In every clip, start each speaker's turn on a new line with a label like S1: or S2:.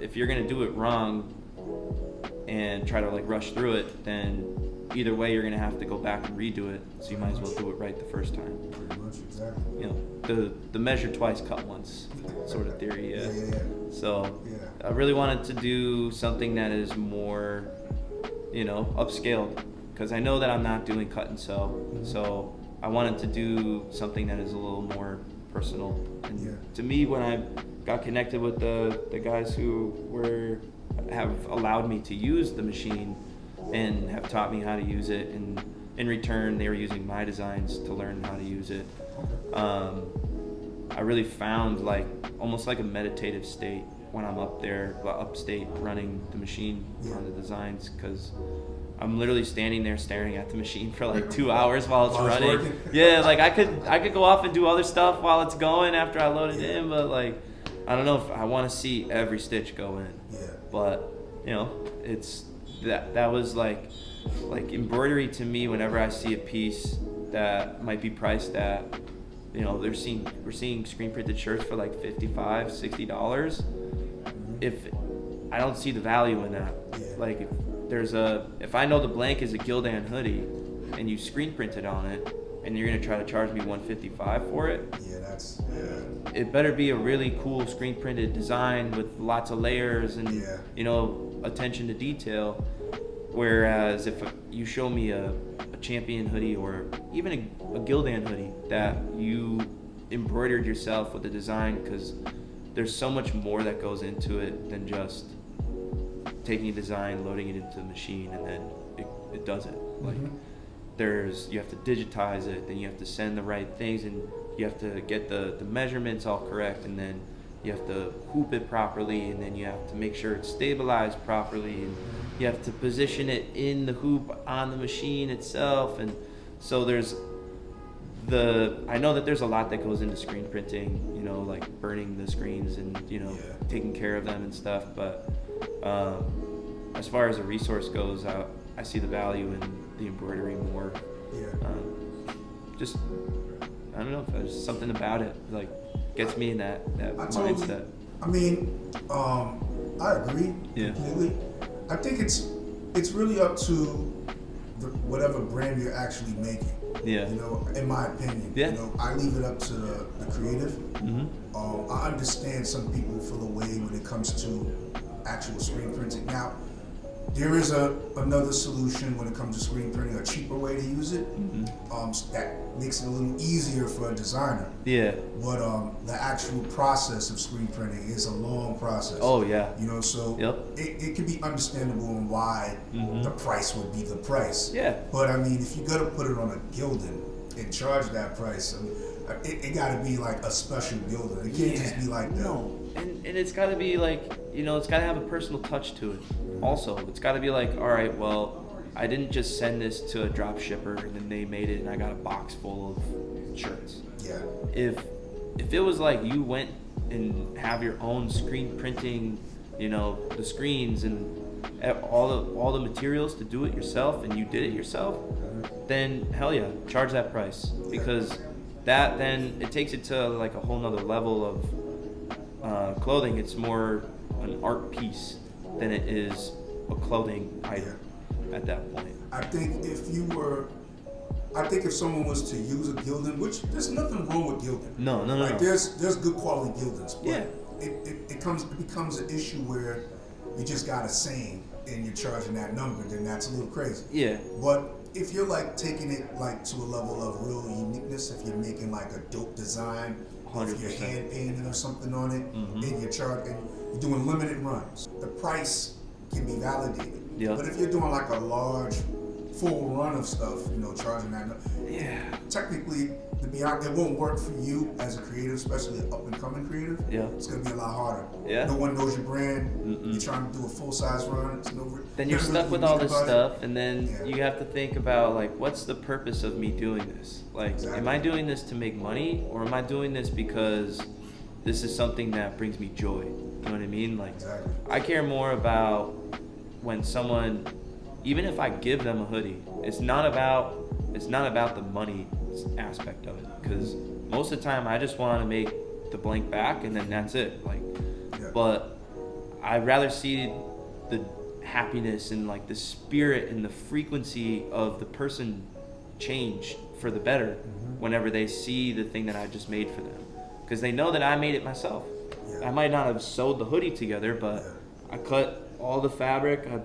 S1: If you're gonna do it wrong and try to like rush through it, then either way you're gonna have to go back and redo it. So you might as well do it right the first time.
S2: Pretty much, exactly.
S1: You know, the measure twice, cut once sort of theory. Yeah. So I really wanted to do something that is more, you know, upscaled, because I know that I'm not doing cut and sew.
S2: Mm-hmm.
S1: So I wanted to do something that is a little more personal. And to me, when I got connected with the guys who have allowed me to use the machine and have taught me how to use it, and in return they were using my designs to learn how to use it, I really found like almost like a meditative state when I'm up there, upstate, running the machine on the designs, because I'm literally standing there staring at the machine for like 2 hours while it's running. Yeah, like I could go off and do other stuff while it's going after I load it in, but like I don't know if I want to see every stitch go in. But you know, it's that was like embroidery to me. Whenever I see a piece that might be priced at, you know, we're seeing screen printed shirts for like $55, $60. If I don't see the value in that, like if I know the blank is a Gildan hoodie and you screen printed on it and you're gonna try to charge me $155 for it, it better be a really cool screen printed design with lots of layers and you know, attention to detail. Whereas if you show me a Champion hoodie or even a Gildan hoodie that you embroidered yourself with the design, because there's so much more that goes into it than just taking a design, loading it into the machine, and then it does it. Like you have to digitize it, then you have to send the right things, and you have to get the measurements all correct, and then you have to hoop it properly, and then you have to make sure it's stabilized properly, and you have to position it in the hoop on the machine itself. And so I know that there's a lot that goes into screen printing, you know, like burning the screens and, you know, taking care of them and stuff. But as far as a resource goes, I see the value in the embroidery more. Just, I don't know, there's something about it, like, gets me in that mindset.
S2: I mean, I agree completely. I think it's really up to whatever brand you're actually making. You know, in my opinion. You know, I leave it up to the creative. I understand some people feel away when it comes to actual screen printing. Now, there is another solution when it comes to screen printing, a cheaper way to use it. That makes it a little easier for a designer. But the actual process of screen printing is a long process. You know, so it can be understandable on why the price would be the price. But I mean, if you're gonna put it on a Gildan and charge that price, I mean, it gotta be like a special Gildan. It can't just be like that.
S1: No, and it's gotta be like, you know, it's gotta have a personal touch to it. Also, it's gotta be like, all right, well, I didn't just send this to a drop shipper and then they made it and I got a box full of shirts. If it was like you went and have your own screen printing, you know, the screens and all the materials to do it yourself, and you did it yourself, then hell yeah, charge that price, because that then it takes it to like a whole nother level of clothing. It's more an art piece than it is a clothing item at that point.
S2: I think if someone was to use a Gildan, which there's nothing wrong with Gildan.
S1: No.
S2: Like there's good quality Gildans, but it becomes an issue where you just got a saying and you're charging that number, then that's a little crazy. But if you're like taking it like to a level of real uniqueness, if you're making like a dope design, if you're hand painting or something on it, and you're doing limited runs, the price can be validated. But if you're doing like a large full run of stuff, you know, charging that, technically, to be honest, it won't work for you as a creative, especially an up and coming creative. It's gonna be a lot harder. No one knows your brand. You're trying to do a full size run.
S1: Then you're stuck with all this stuff, and then you have to think about like, what's the purpose of me doing this? Like, am I doing this to make money, or am I doing this because this is something that brings me joy? You know what I mean? Like, I care more about when someone, even if I give them a hoodie, it's not about the money aspect of it, because most of the time I just want to make the blank back and then that's it. Like, but I'd rather see the happiness and like the spirit and the frequency of the person change for the better whenever they see the thing that I just made for them, because they know that I made it myself. I might not have sewed the hoodie together, but I cut all the fabric, I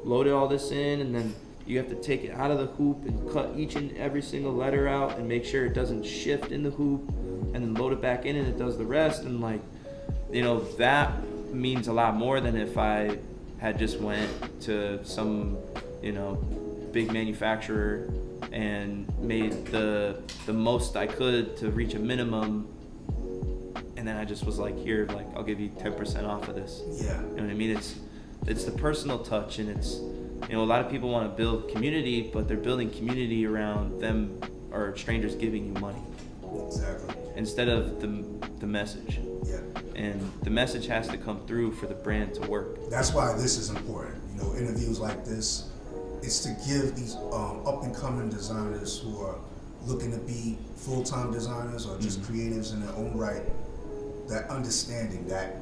S1: loaded all this in, and then you have to take it out of the hoop and cut each and every single letter out and make sure it doesn't shift in the hoop, and then load it back in and it does the rest. And like, you know, that means a lot more than if I had just went to some, you know, big manufacturer and made the most I could to reach a minimum, and then I just was like, here, like, I'll give you 10% off of this.
S2: Yeah.
S1: You know what I mean? It's the personal touch, and it's, you know, a lot of people want to build community, but they're building community around them or strangers giving you money.
S2: Exactly.
S1: Instead of the message.
S2: Yeah.
S1: And the message has to come through for the brand to work.
S2: That's why this is important. You know, interviews like this, it's to give these up-and-coming designers who are looking to be full-time designers or just creatives in their own right, that understanding that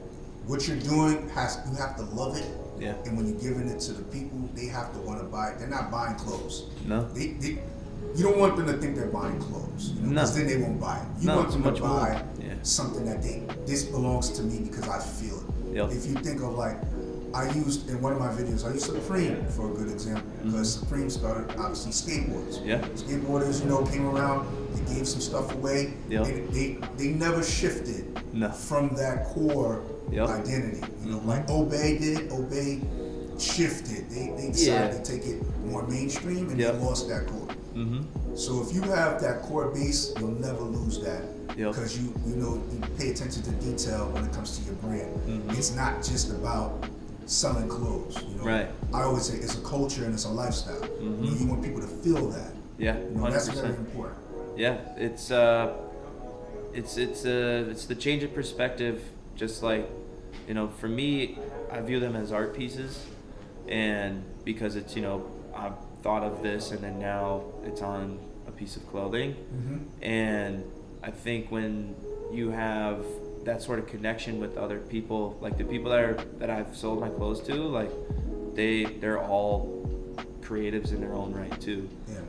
S2: what you're doing you have to love it.
S1: Yeah.
S2: And when you're giving it to the people, they have to want to buy it. They're not buying clothes.
S1: No.
S2: You don't want them to think they're buying clothes, you know, because then they won't buy it. You want them to buy something that this belongs to me because I feel it. Yep. If you think of like, I used in one of my videos, I used Supreme for a good example, because Supreme started obviously skateboards.
S1: Yeah.
S2: Skateboarders, you know, came around, they gave some stuff away.
S1: Yep.
S2: They never shifted from that core identity. You know, like Obey did. Obey shifted. They decided to take it more mainstream, and they lost that core. So if you have that core base, you'll never lose that, because you know, you pay attention to detail when it comes to your brand. It's not just about selling clothes. You know,
S1: right.
S2: I always say it's a culture and it's a lifestyle. You know, you want people to feel that.
S1: Yeah,
S2: you know, that's very important.
S1: Yeah, it's the change of perspective. Just like, you know, for me, I view them as art pieces, and because it's, you know, I've thought of this and then now it's on a piece of clothing. And I think when you have that sort of connection with other people, like the people that I've sold my clothes to, like they're all creatives in their own right too.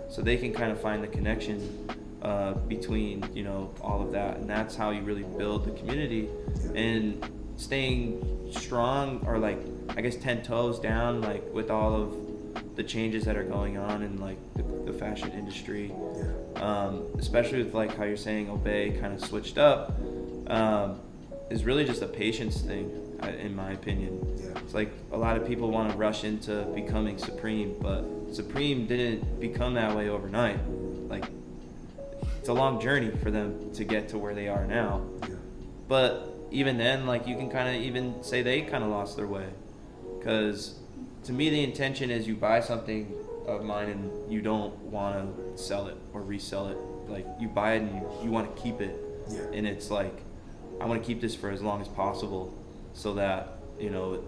S1: So they can kind of find the connection between, you know, all of that, and that's how you really build the community. And staying strong, or like, I guess 10 toes down, like with all of the changes that are going on in like the fashion industry, especially with like how you're saying Obey kind of switched up, is really just a patience thing, in my opinion. It's like a lot of people want to rush into becoming Supreme, but Supreme didn't become that way overnight. Like, it's a long journey for them to get to where they are now. But even then, like, you can kind of even say they kind of lost their way, because to me the intention is you buy something of mine and you don't want to sell it or resell it. Like, you buy it and you want to keep it. And it's like, I want to keep this for as long as possible, so that, you know,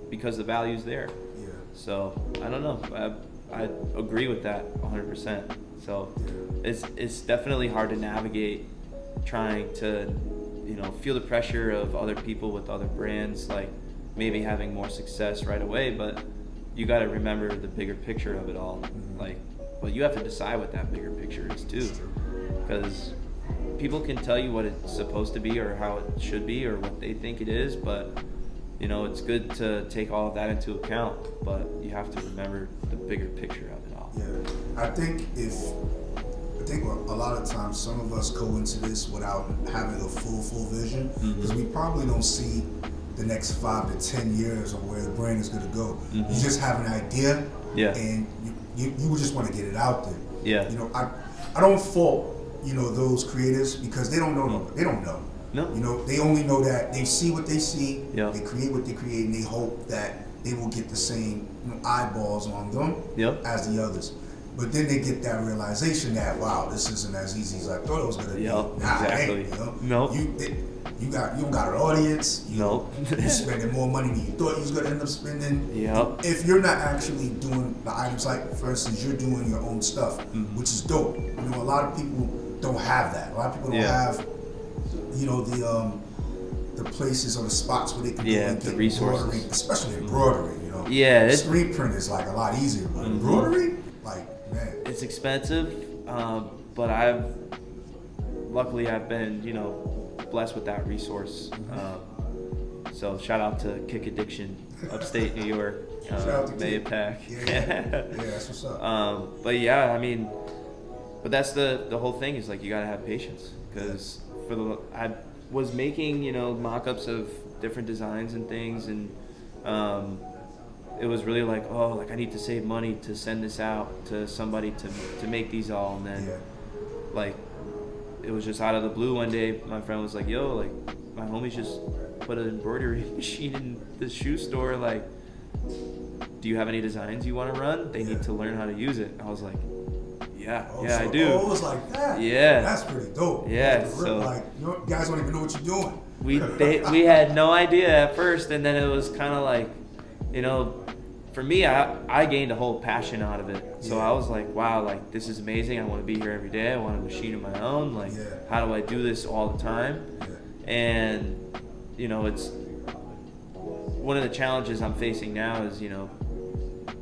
S1: because the value's there. So I don't know, I agree with that 100%. So it's definitely hard to navigate trying to, you know, feel the pressure of other people with other brands, like maybe having more success right away, but you got to remember the bigger picture of it all. Like, well, you have to decide what that bigger picture is too, because people can tell you what it's supposed to be or how it should be or what they think it is, but, you know, it's good to take all of that into account, but you have to remember the bigger picture of it all.
S2: I think a lot of times some of us go into this without having a full vision, because we probably don't see the next 5 to 10 years of where the brand is going to go. You just have an idea, and you just want to get it out there. You know, I don't fault, you know, those creators, because they don't know. They don't know.
S1: No.
S2: You know, they only know that they see what they see. They create what they create, and they hope that they will get the same, you know, eyeballs on them as the others. But then they get that realization that, wow, this isn't as easy as I thought it was gonna be.
S1: Exactly.
S2: You know? You don't got an audience. You're spending more money than you thought you was gonna end up spending. If you're not actually doing the items, like for instance, you're doing your own stuff, which is dope. You know, a lot of people don't have that. A lot of people don't have, you know, the the places or the spots where they can go and
S1: the
S2: get
S1: resources,
S2: embroidery, especially embroidery. You know, screen print is like a lot easier, but embroidery, like, man,
S1: it's expensive. But luckily I've been, you know, blessed with that resource. So shout out to Kick Addiction, upstate New York, Mayapack.
S2: Yeah, that's what's up.
S1: But yeah, I mean, but that's the whole thing is like you gotta have patience, because I was making, you know, mock-ups of different designs and things, and it was really like, oh, like I need to save money to send this out to somebody to make these all, and then like it was just out of the blue one day my friend was like, yo, like my homies just put an embroidery machine in the shoe store, like do you have any designs you want to run? They need to learn how to use it. I was like, I do.
S2: Oh, it was like that.
S1: Yeah,
S2: that's pretty dope.
S1: Yeah, so
S2: like, you guys don't even know what you're doing.
S1: We had no idea at first, and then it was kind of like, you know, for me, I gained a whole passion out of it. So I was like, wow, like this is amazing. I want to be here every day. I want a machine of my own. Like, how do I do this all the time? And you know, it's one of the challenges I'm facing now is, you know,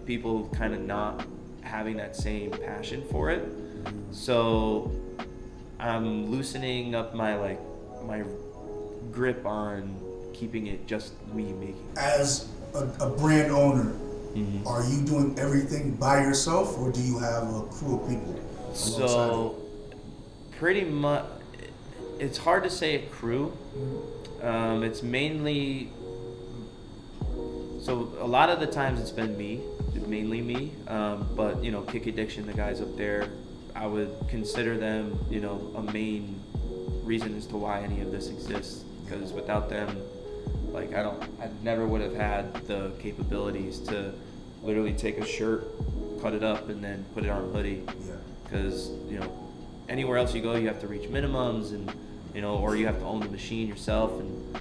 S1: people kind of not having that same passion for it. So I'm loosening up my grip on keeping it just me making.
S2: As a brand owner, are you doing everything by yourself, or do you have a crew of people?
S1: So pretty much, it's hard to say a crew. It's mainly, so a lot of the times it's been mainly me, but you know, Kick Addiction, the guys up there, I would consider them, you know, a main reason as to why any of this exists, because without them, like I never would have had the capabilities to literally take a shirt, cut it up, and then put it on a hoodie. Because you know, anywhere else you go, you have to reach minimums, and you know, or you have to own the machine yourself, and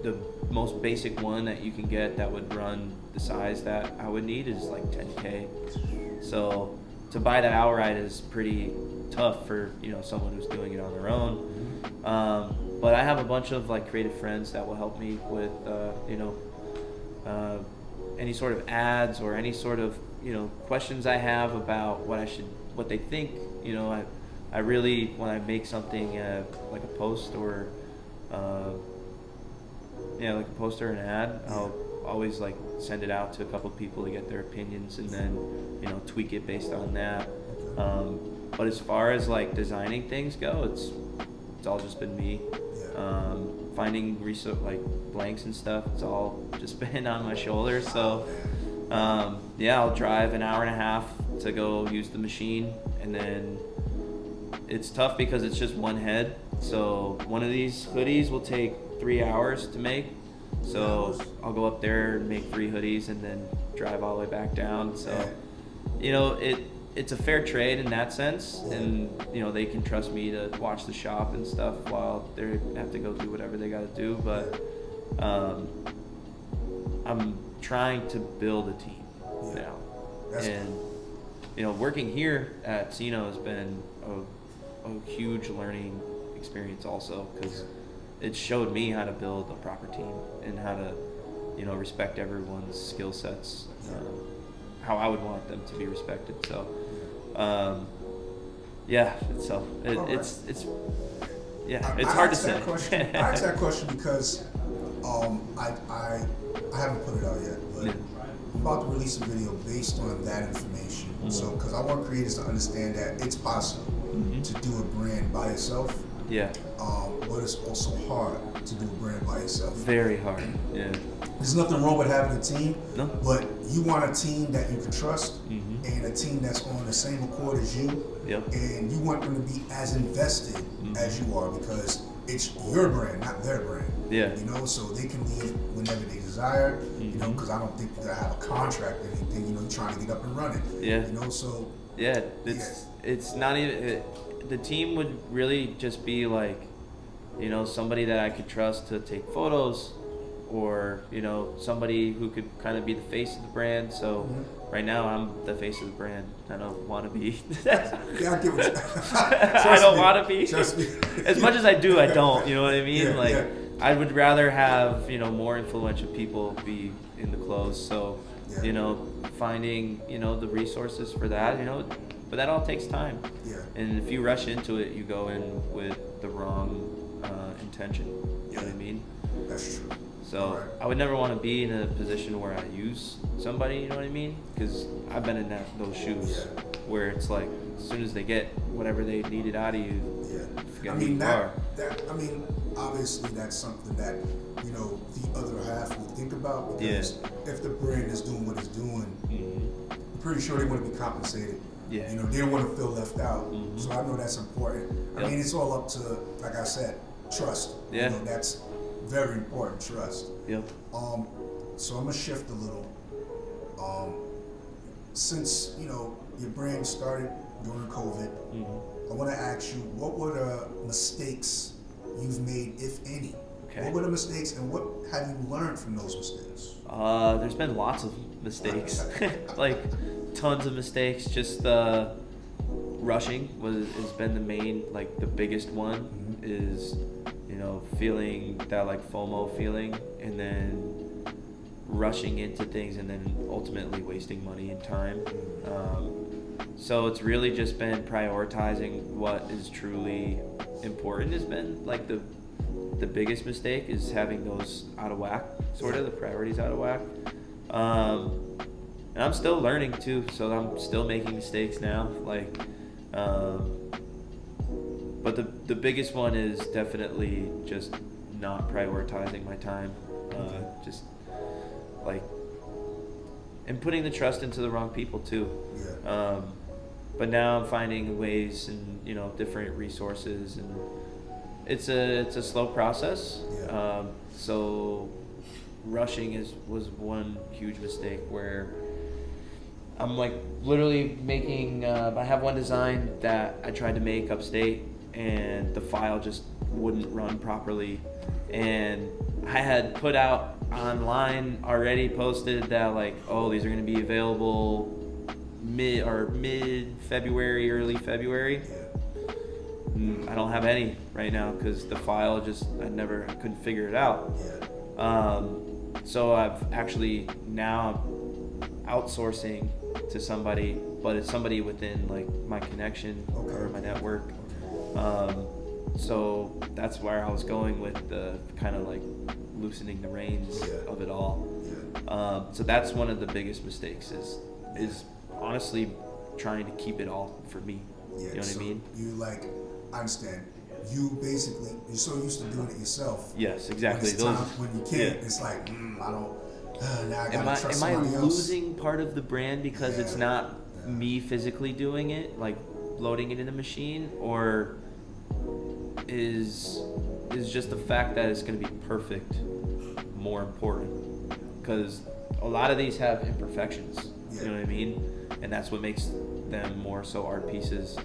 S1: the most basic one that you can get that would run the size that I would need is like 10K. So to buy that outright is pretty tough for, you know, someone who's doing it on their own. But I have a bunch of like creative friends that will help me with, you know, any sort of ads or any sort of, you know, questions I have about what they think. You know, I really, when I make something like a post or, like a poster or an ad, I'll always like send it out to a couple of people to get their opinions, and then, you know, tweak it based on that. But as far as like designing things go, it's all just been me. Finding like blanks and stuff, it's all just been on my shoulders. So I'll drive an hour and a half to go use the machine, and then it's tough because it's just one head. So one of these hoodies will take 3 hours to make. So I'll go up there and make 3 hoodies and then drive all the way back down. So, you know, it's a fair trade in that sense, and you know, they can trust me to watch the shop and stuff while they have to go do whatever they got to do. But I'm trying to build a team now, and you know, working here at Sino has been a huge learning experience also, because it showed me how to build a proper team and how to, you know, respect everyone's skill sets, how I would want them to be respected. So, it's hard to say.
S2: I asked that question because I haven't put it out yet, but I'm about to release a video based on that information. So, because I want creators to understand that it's possible to do a brand by yourself. But it's also hard to do a brand by yourself.
S1: Very hard.
S2: There's nothing wrong with having a team,
S1: no.
S2: But you want a team that you can trust, and a team that's on the same accord as you, and you want them to be as invested as you are, because it's your brand, not their brand. You know, so they can leave whenever they desire. You know, because I don't think you gotta have a contract or anything. You know, you're trying to get up and running. You know, so
S1: it's not even. The team would really just be like, you know, somebody that I could trust to take photos, or, you know, somebody who could kind of be the face of the brand. So right now I'm the face of the brand. I don't want to be.
S2: I get what
S1: I don't want to be.
S2: Trust me.
S1: As much as I do, I don't. You know what I mean? I would rather have, you know, more influential people be in the clothes. So, you know, finding, you know, the resources for that, you know, but that all takes time.
S2: Yeah.
S1: And if you rush into it, you go in with the wrong intention. You know what I mean?
S2: That's true.
S1: So I would never want to be in a position where I use somebody, you know what I mean? Because I've been in those shoes where it's like as soon as they get whatever they needed out of you, forget who you are.
S2: I mean, obviously that's something that, you know, the other half would think about, because if the brand is doing what it's doing, I'm pretty sure they want to be compensated.
S1: Yeah.
S2: You know, they don't want to feel left out. So I know that's important. I mean, it's all up to, like I said, trust.
S1: Yeah.
S2: You know, that's very important, trust.
S1: Yep.
S2: So I'm gonna shift a little. Since, you know, your brand started during COVID, I want to ask you, what were the mistakes you've made, if any? Okay. What were the mistakes, and what have you learned from those mistakes?
S1: There's been lots of mistakes, like tons of mistakes. Just rushing has been the main, like the biggest one is, you know, feeling that like FOMO feeling, and then rushing into things, and then ultimately wasting money and time. So it's really just been prioritizing what is truly important has been like the biggest mistake, is having those out of whack, sort of the priorities out of whack. And I'm still learning too, so I'm still making mistakes now. Like, but the biggest one is definitely just not prioritizing my time. Just like, and putting the trust into the wrong people too. But now I'm finding ways and, you know, different resources, and it's a slow process. So rushing was one huge mistake where I'm like literally making, I have one design that I tried to make upstate, and the file just wouldn't run properly, and I had put out online already, posted that like, oh, these are going to be available mid February, early February. I don't have any right now because the file just I couldn't figure it out. So I've actually now outsourcing to somebody, but it's somebody within like my connection or my network. So that's where I was going with the kind of like loosening the reins of it all. So that's one of the biggest mistakes is honestly trying to keep it all for me. You know what I mean?
S2: You like, I understand. You basically, you're so used to doing it yourself.
S1: Yes, exactly.
S2: When you can't, it's like, I don't, now I gotta trust somebody else.
S1: Am I losing part of the brand because it's not me physically doing it, like loading it in the machine, or is just the fact that it's going to be perfect more important? Because a lot of these have imperfections, you know what I mean? And that's what makes them more so art pieces.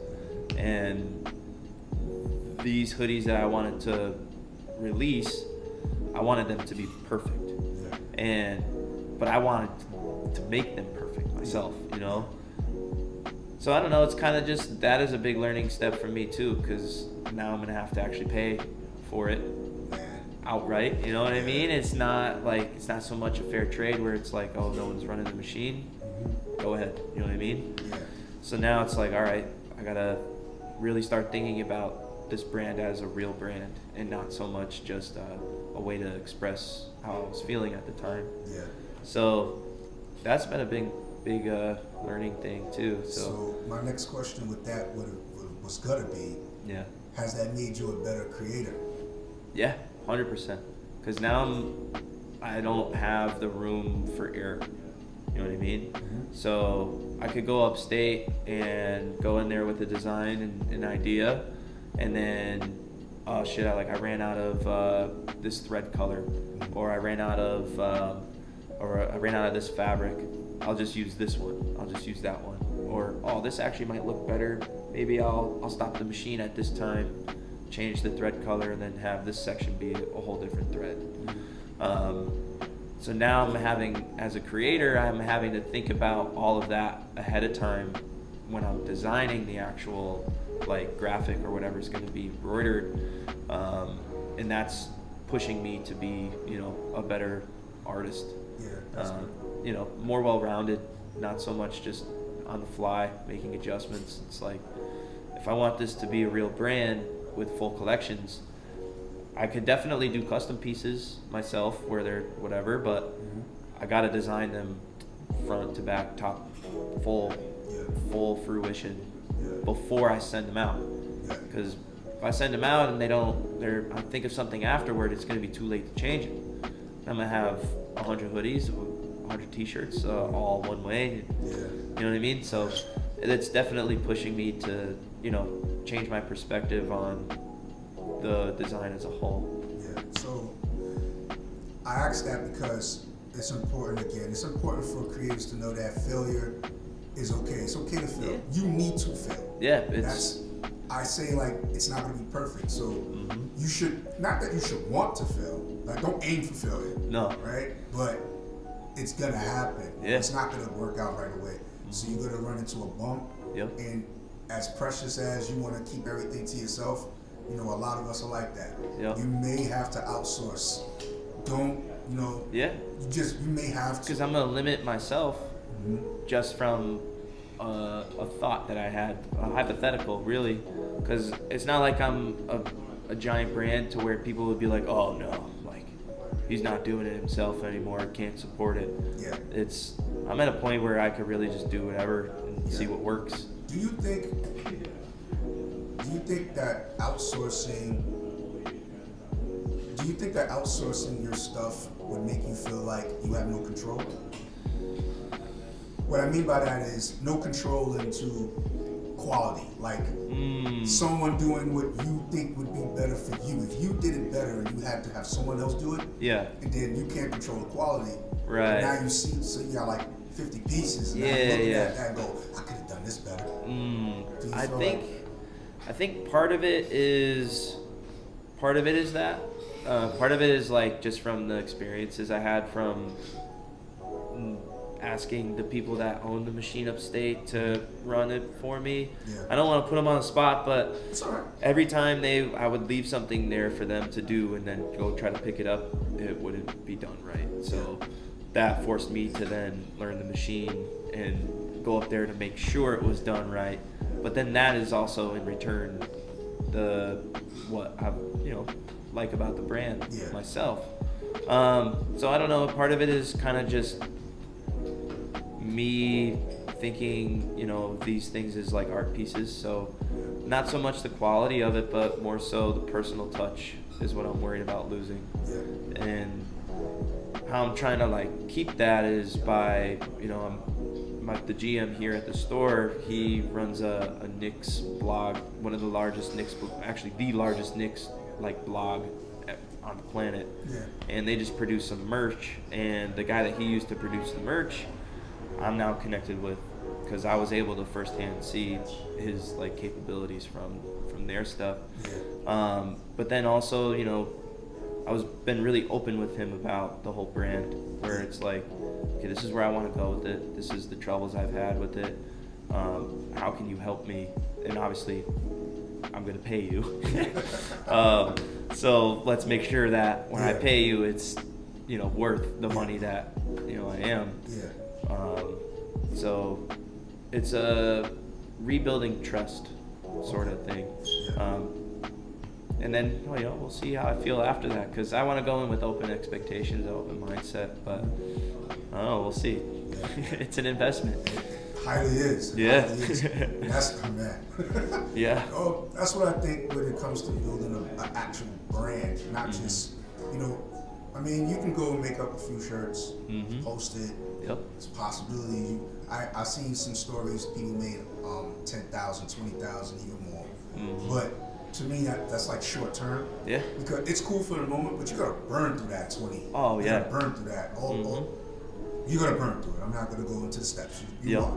S1: And these hoodies that I wanted to release, I wanted them to be perfect. But I wanted to make them perfect myself, you know? So I don't know, it's kind of just, that is a big learning step for me too, because now I'm gonna have to actually pay for it outright, you know what I mean? It's not so much a fair trade where it's like, oh, no one's running the machine, go ahead, you know what I mean? So now it's like, all right, I gotta really start thinking about this brand as a real brand and not so much just a way to express how I was feeling at the time. So that's been a big learning thing too. So
S2: my next question with that was gonna be, has that made you a better creator? Yeah,
S1: 100%. Because now I don't have the room for error. You know what I mean? So I could go upstate and go in there with a design and an idea, and then oh shit, I ran out of this thread color, or I ran out of this fabric. I'll just use this one. I'll just use that one. Or oh, this actually might look better. Maybe I'll stop the machine at this time, change the thread color, and then have this section be a whole different thread. So now as a creator, I'm having to think about all of that ahead of time when I'm designing the actual like graphic or whatever's going to be embroidered. And that's pushing me to be, you know, a better artist.
S2: Yeah, that's good.
S1: You know, more well-rounded, not so much just on the fly making adjustments. It's like, if I want this to be a real brand with full collections, I could definitely do custom pieces myself where they're whatever, but I gotta design them front to back, top, full fruition before I send them out. Because if I send them out and I think of something afterward, it's gonna be too late to change it. I'm gonna have 100 hoodies, 100 t-shirts, all one way. You know what I mean? So it's definitely pushing me to, you know, change my perspective on the design as a whole.
S2: Yeah. So I asked that because it's important. Again, it's important for creators to know that failure is okay. It's okay to fail.
S1: Yeah.
S2: You need to fail.
S1: Yeah.
S2: I say, like, it's not going to be perfect. So you should, not that you should want to fail. Like, don't aim for failure.
S1: No.
S2: Right? But it's going to happen.
S1: Yeah.
S2: It's not going to work out right away. So you're going to run into a bump.
S1: Yep.
S2: And as precious as you want to keep everything to yourself, you know, a lot of us are like that.
S1: Yep.
S2: You may have to outsource. Don't, you know,
S1: Yeah.
S2: you may have to.
S1: Because I'm gonna limit myself just from a thought that I had, a hypothetical, really. Because it's not like I'm a giant brand to where people would be like, oh no, like he's not doing it himself anymore, can't support it.
S2: Yeah.
S1: I'm at a point where I could really just do whatever and see what works.
S2: Do you think that outsourcing your stuff would make you feel like you have no control? What I mean by that is no control into quality. Like someone doing what you think would be better for you. If you did it better and you had to have someone else do it, and then you can't control the quality.
S1: Right.
S2: Now you see, so you got like 50 pieces, and now you look at that and go, I could have done this better.
S1: I think part of it is that. Part of it is like just from the experiences I had from asking the people that own the machine upstate to run it for me. I don't want to put them on the spot, but
S2: it's all right.
S1: Every time I would leave something there for them to do and then go try to pick it up, it wouldn't be done right. So that forced me to then learn the machine and go up there to make sure it was done right. But then that is also in return what I like about the brand myself. So I don't know. Part of it is kind of just me thinking, these things as like art pieces. So not so much the quality of it, but more so the personal touch is what I'm worried about losing. And how I'm trying to like keep that is by, the GM here at the store, he runs a Knicks blog, one of the largest Knicks, actually the largest Knicks like blog on the planet. And they just produce some merch, and the guy that he used to produce the merch, I'm now connected with, because I was able to firsthand see his like capabilities from their stuff. But then also, I was been really open with him about the whole brand, where it's like, okay, this is where I want to go with it. This is the troubles I've had with it. How can you help me? And obviously, I'm gonna pay you. So let's make sure that when I pay you, it's worth the money that I am. So it's a rebuilding trust sort of thing. And then we'll see how I feel after that, because I want to go in with open expectations, an open mindset. But we'll see. It's an investment.
S2: Highly is. Highly is. That's man. That's what I think when it comes to building an actual brand, not just you can go and make up a few shirts, post it. It's a possibility. I seen some stories people made 10,000, 20,000, even more. But to me, that's like short term. Because it's cool for the moment, but you gotta burn through that 20. You gotta burn through that. You gotta burn through it. I'm not gonna go into the steps. You are.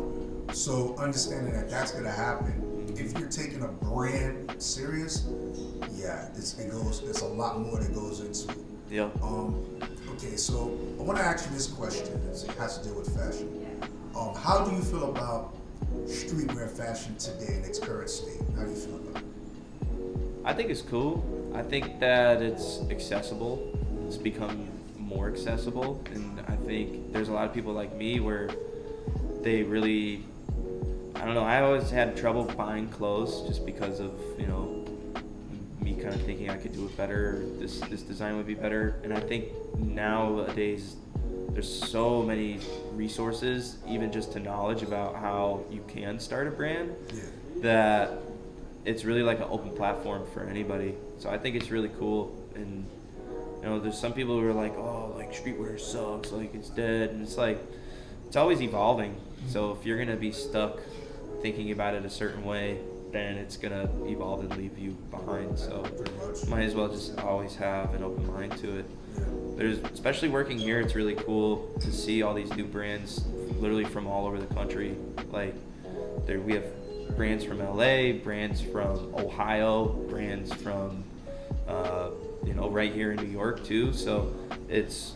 S2: So understanding that that's gonna happen. If you're taking a brand serious, there's a lot more that goes into it. Okay, so I want to ask you this question. It has to deal with fashion. How do you feel about streetwear fashion today in its current state? How do you feel about it?
S1: I think it's cool. I think that it's accessible. It's become more accessible, and I think there's a lot of people like me where they really, I don't know, I always had trouble buying clothes just because of, you know, me kind of thinking I could do it better, this design would be better. And I think nowadays there's so many resources, even just to knowledge about how you can start a brand, that it's really like an open platform for anybody. So I think it's really cool. And you know, there's some people who are like, oh, like streetwear sucks, like it's dead, and it's like, it's always evolving. So if you're gonna be stuck thinking about it a certain way, then it's gonna evolve and leave you behind. So might as well just always have an open mind to it. There's, especially working here, it's really cool to see all these new brands literally from all over the country. Like we have brands from LA, brands from Ohio, brands from you know, right here in New York too. So it's,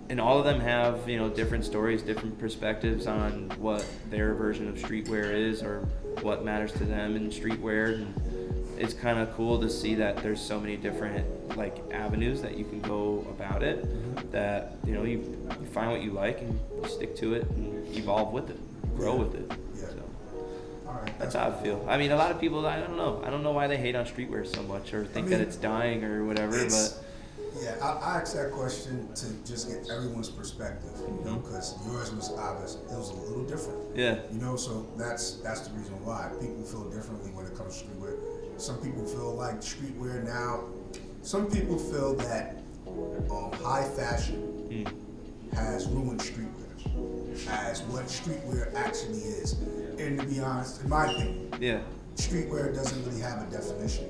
S1: and all of them have, you know, different stories, different perspectives on what their version of streetwear is or what matters to them in streetwear. And it's kind of cool to see that there's so many different like avenues that you can go about it, that, you know, you find what you like and you stick to it and evolve with it, grow with it. That's how I feel. I mean, a lot of people, I don't know why they hate on streetwear so much or think that it's dying or whatever, but.
S2: Yeah, I asked that question to just get everyone's perspective, you know, because yours was obvious. It was a little different. Yeah. You know, so that's the reason why people feel differently when it comes to streetwear. Some people feel like streetwear now, some people feel that high fashion has ruined streetwear, as what streetwear actually is. And to be honest, in my opinion, streetwear doesn't really have a definition.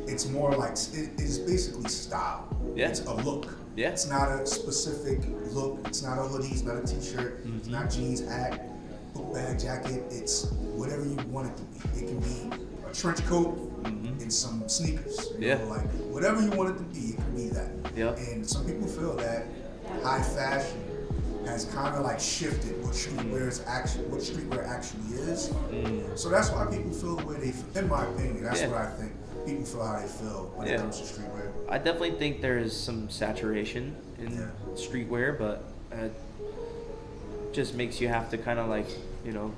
S2: It's more like, it's basically style. It's a look. It's not a specific look. It's not a hoodie, it's not a t-shirt, it's not jeans, hat, book bag, jacket. It's whatever you want it to be. It can be a trench coat and some sneakers. You know, like whatever you want it to be, it can be that. And some people feel that high fashion has kind of like shifted what streetwear actually is. So that's why people feel the way they feel. In my opinion, that's what I think. People feel how they feel when it comes to streetwear.
S1: I definitely think there is some saturation in streetwear, but it just makes you have to kind of like, you know,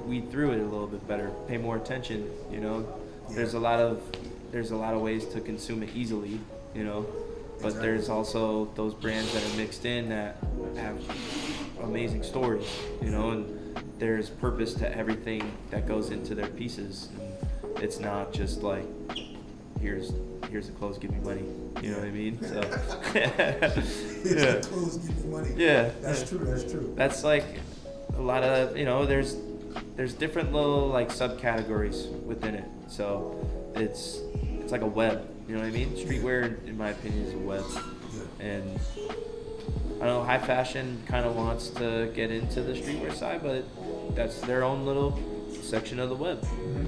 S1: weed through it a little bit better, pay more attention. You know, there's a lot of ways to consume it easily. You know. But there's also those brands that are mixed in that have amazing stories, you know, and there's purpose to everything that goes into their pieces. And it's not just like, here's the clothes, give me money. You know what I mean? So
S2: here's the clothes, give me money. That's true.
S1: That's like a lot of, you know, there's different little like subcategories within it. So it's like a web. You know what I mean? Streetwear, in my opinion, is a web. And I don't know, high fashion kind of wants to get into the streetwear side, but that's their own little section of the web,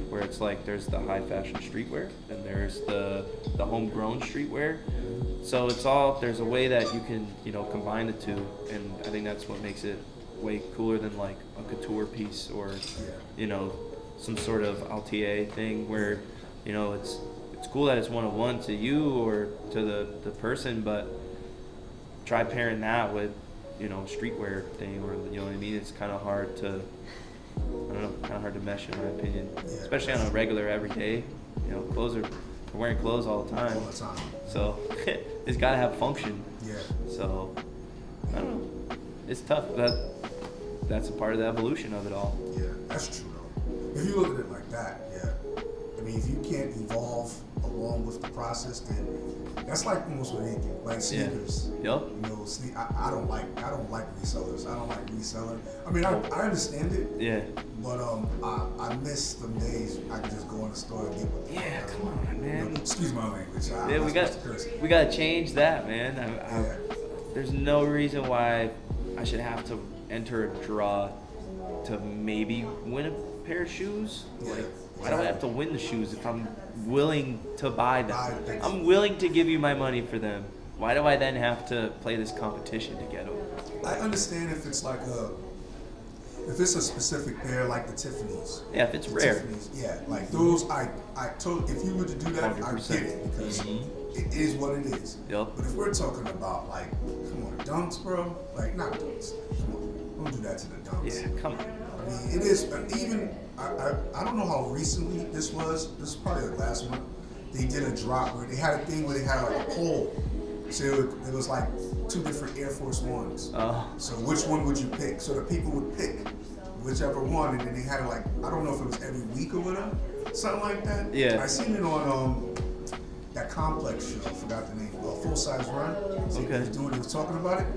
S1: where it's like there's the high fashion streetwear, and there's the homegrown streetwear. So it's all, there's a way that you can, you know, combine the two, and I think that's what makes it way cooler than like a couture piece or, you know, some sort of LTA thing where, you know, it's cool that it's one-on-one to you or to the person, but try pairing that with, you know, streetwear thing, or, you know what I mean? It's kind of hard to, I don't know, kind of hard to mesh in my opinion, especially on a regular everyday, you know, we're wearing clothes all the time. So it's got to have function. So I don't know, it's tough. That's a part of the evolution of it all.
S2: That's true though. If you look at it like that, I mean, if you can't evolve along with the process, then that's like almost with anything, like sneakers. You know, I don't like resellers. I don't like reseller. I mean, I understand it. But I miss the days I could just go in the store and get what.
S1: Come on, man.
S2: You know, excuse my language.
S1: We gotta change that, man. There's no reason why I should have to enter a draw to maybe win a pair of shoes. Like, why do I have to win the shoes if I'm willing to buy them? I'm willing to give you my money for them. Why do I then have to play this competition to get them?
S2: I understand if it's like if it's a specific pair like the Tiffany's.
S1: Yeah, if it's rare.
S2: Tiffany's, yeah, like those, if you were to do that, 100%. I get it because it is what it is.
S1: Yep.
S2: But if we're talking about like, come on, dunks, bro, like not dunks. Come on, don't do that to the dunks.
S1: Yeah, come on.
S2: I mean, it is even. I don't know how recently this was. This is probably the last one. They did a drop where they had a thing where they had like a poll. So it was like 2 different Air Force Ones. So which one would you pick? So the people would pick whichever one, and then they had it like, I don't know if it was every week or whatever, something like that.
S1: Yeah.
S2: I seen it on that Complex show. I forgot the name. Full Size Run. So
S1: okay.
S2: He was talking about it,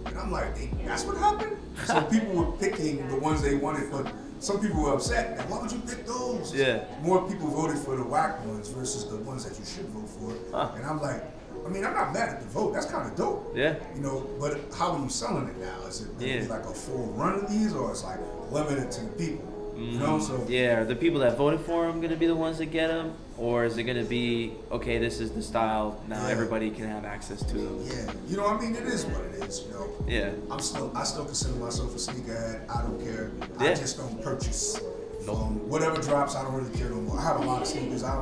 S2: and I'm like, hey, that's what happened. So people were picking the ones they wanted, but some people were upset. Like, why would you pick those?
S1: Yeah.
S2: More people voted for the whack ones versus the ones that you should vote for. And I'm like, I mean, I'm not mad at the vote. That's kind of dope.
S1: Yeah.
S2: You know, but how are you selling it now? Is it gonna be like a full run of these, or it's like limited to the people? You know, so
S1: yeah. Are the people that voted for them going to be the ones that get them, or is it going to be okay? This is the style. Now everybody can have access to them.
S2: Yeah. You know, I mean, it is what it is. You know.
S1: Yeah.
S2: I still consider myself a sneakerhead. I don't care.
S1: Yeah.
S2: I just don't purchase. Whatever drops, I don't really care no more. I have a lot of sneakers. I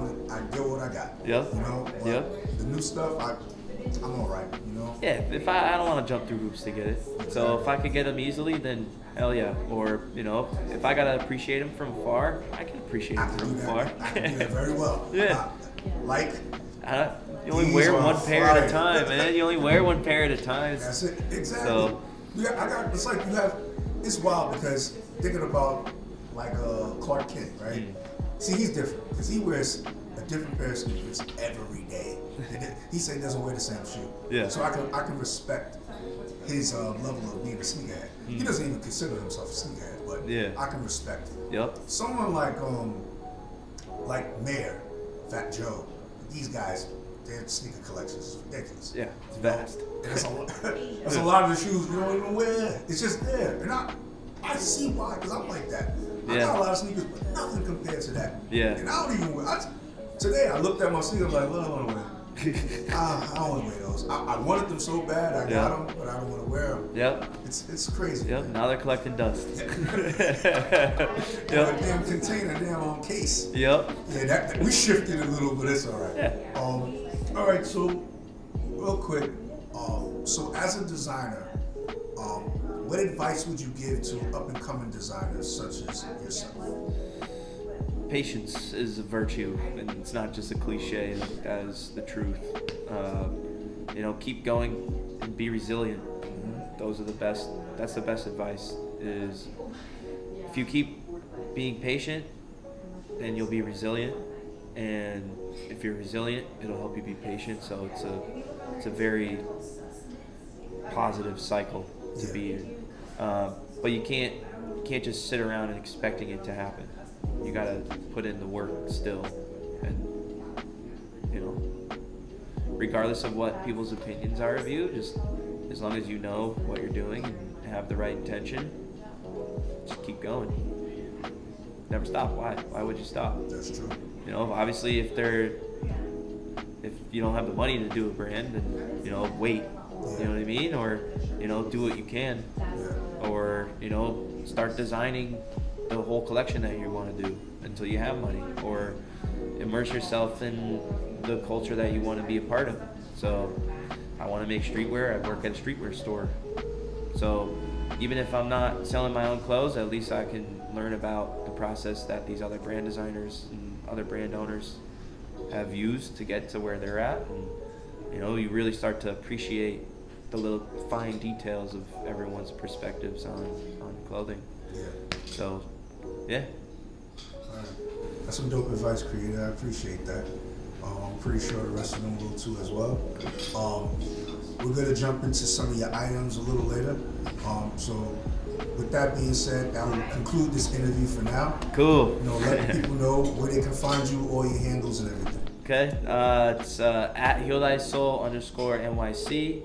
S2: get what I got.
S1: Yep.
S2: You know. But the new stuff, I'm all right. You know.
S1: Yeah. If I don't want to jump through hoops to get it. Exactly. So if I could get them easily, then hell yeah. Or you know, if I gotta appreciate them from afar, I can appreciate them from afar.
S2: I can do that very well.
S1: Yeah. You only
S2: these
S1: wear one pair
S2: fire.
S1: at a time, man. You only wear one pair at a time.
S2: That's it. Exactly.
S1: So,
S2: it's like you have. It's wild because thinking about like Clark Kent, right? See, he's different because he wears a different pair of sneakers every day. He said he doesn't wear the same shoe.
S1: Yeah.
S2: So I can respect his level of being a sneakerhead. He doesn't even consider himself a sneakerhead, but I can respect it.
S1: Yep.
S2: Someone like Mayor, Fat Joe, these guys, their sneaker collection is ridiculous.
S1: Yeah, it's vast.
S2: And that's a lot of the shoes you don't even wear. It's just there. And I see why, because I'm like that. I got a lot of sneakers, but nothing compared to that.
S1: Yeah.
S2: And I don't even wear. Today I looked at my sneakers like, what do I want to wear? I don't want to wear those. I wanted them so bad. I got them, but I don't want to wear them.
S1: Yep.
S2: It's crazy.
S1: Yep. Man. Now they're collecting dust.
S2: Yep. Damn container, damn case.
S1: Yep.
S2: Yeah, we shifted a little, but it's all right.
S1: Yeah.
S2: All right. So, real quick. So as a designer, what advice would you give to up and coming designers such as yourself?
S1: Patience is a virtue, and it's not just a cliche. That is the truth. You know, keep going and be resilient. Those are the best. That's the best advice. Is if you keep being patient, then you'll be resilient, and if you're resilient, it'll help you be patient. So it's a very positive cycle to be in. But you can't just sit around and expecting it to happen. You gotta put in the work still, and you know, regardless of what people's opinions are of you, just as long as you know what you're doing and have the right intention, just keep going. Never stop. Why would you stop?
S2: That's true.
S1: You know, obviously if you don't have the money to do a brand, then you know, wait. You know what I mean? Or you know, do what you can, or you know, start designing the whole collection that you want to do until you have money, or immerse yourself in the culture that you want to be a part of. So I want to make streetwear. I work at a streetwear store. So even if I'm not selling my own clothes, at least I can learn about the process that these other brand designers and other brand owners have used to get to where they're at. And you know, you really start to appreciate the little fine details of everyone's perspectives on clothing.
S2: Yeah.
S1: So, yeah.
S2: All right. That's some dope advice, Creator. I appreciate that. I'm pretty sure the rest of them will too as well. We're going to jump into some of your items a little later. So with that being said, that will conclude this interview for now.
S1: Cool.
S2: You know, let people know where they can find you, all your handles and everything.
S1: Okay. It's at HealThySoul_NYC.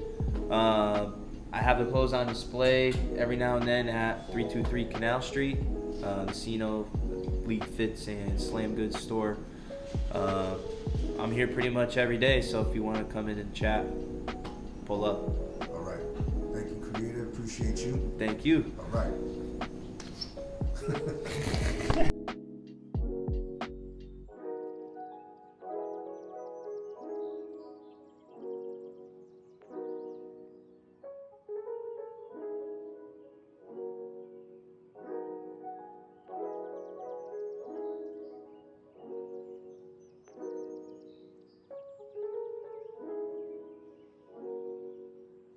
S1: I have the clothes on display every now and then at 323 Canal Street, the Sino League Fits and Slam Goods store. I'm here pretty much every day, so if you want to come in and chat, pull up.
S2: All right. Thank you, Creator. Appreciate you.
S1: Thank you.
S2: All right.